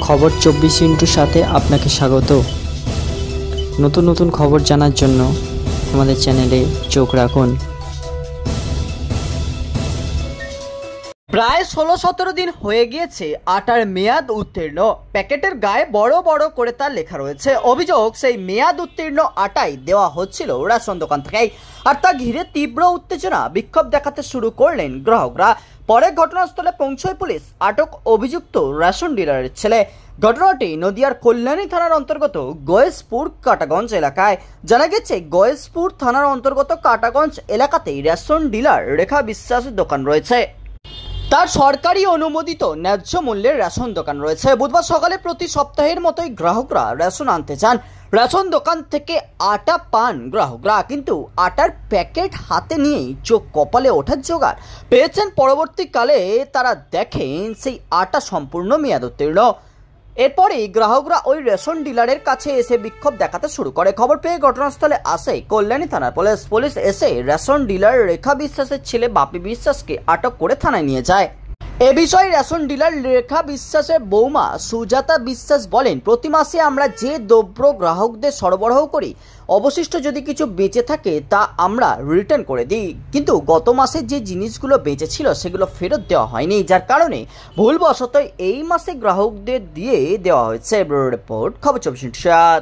খবর 24 সাথে আপনাকে স্বাগত। নতুন নতুন খবর জানার জন্য আমাদের চ্যানেলে চোখ রাখুন। প্রায় 16-17 দিন হয়ে গিয়েছে আটার মেয়াদ উত্তীর্ণ। প্যাকেটের গায়ে বড় বড় করে তার লেখা রয়েছে। অভিযোগ, সেই মেয়াদ উত্তীর্ণ আটাই দেওয়া হচ্ছিল রেশন দোকান থেকেই। আর তা ঘিরে তীব্র উত্তেজনা, বিক্ষোভ দেখাতে শুরু করলেন গ্রাহকরা। পরে ঘটনাস্থলে পৌঁছয় পুলিশ। আটক অভিযুক্ত রেশন ডিলারের ছেলে। ঘটনাটি নদিয়ার কল্যাণী থানার অন্তর্গত গয়েশপুর কাটাগঞ্জ এলাকায়। জানা গেছে, গয়েশপুর থানার অন্তর্গত কাটাগঞ্জ এলাকাতেই রেশন ডিলার রেখা বিশ্বাসের দোকান রয়েছে। তার সরকারি অনুমোদিত ন্যায্য মূল্যের রেশন দোকান রয়েছে। বুধবার সকালে প্রতি সপ্তাহের মতোই গ্রাহকরা রেশন আনতে চান। রেশন দোকান থেকে আটা পান গ্রাহকরা, কিন্তু আটার প্যাকেট হাতে নিয়েই চোখ কপালে ওঠার জোগাড় পেয়েছেন। পরবর্তীকালে তারা দেখেন সেই আটা সম্পূর্ণ মেয়াদ উত্তীর্ণ। এরপরেই গ্রাহকরা ওই রেশন ডিলারের কাছে এসে বিক্ষোভ দেখাতে শুরু করে। খবর পেয়ে ঘটনাস্থলে আসে কল্যাণী থানার পুলিশ এসে রেশন ডিলার রেখা বিশ্বাসের ছেলে বাপি বিশ্বাসকে আটক করে থানায় নিয়ে যায়। এ বিষয়ে রেশন ডিলার রেখা বিশ্বাসের বৌমা সুজাতা বিশ্বাস বলেন, প্রতি মাসে আমরা যে দ্রব্য গ্রাহকদের সরবরাহ করি, অবশিষ্ট যদি কিছু বেঁচে থাকে তা আমরা রিটার্ন করে দিই। কিন্তু গত মাসে যে জিনিসগুলো বেঁচে ছিল সেগুলো ফেরত দেওয়া হয়নি, যার কারণে ভুলবশত এই মাসে গ্রাহকদের দিয়ে দেওয়া হয়েছে। রিপোর্ট, খবর 24।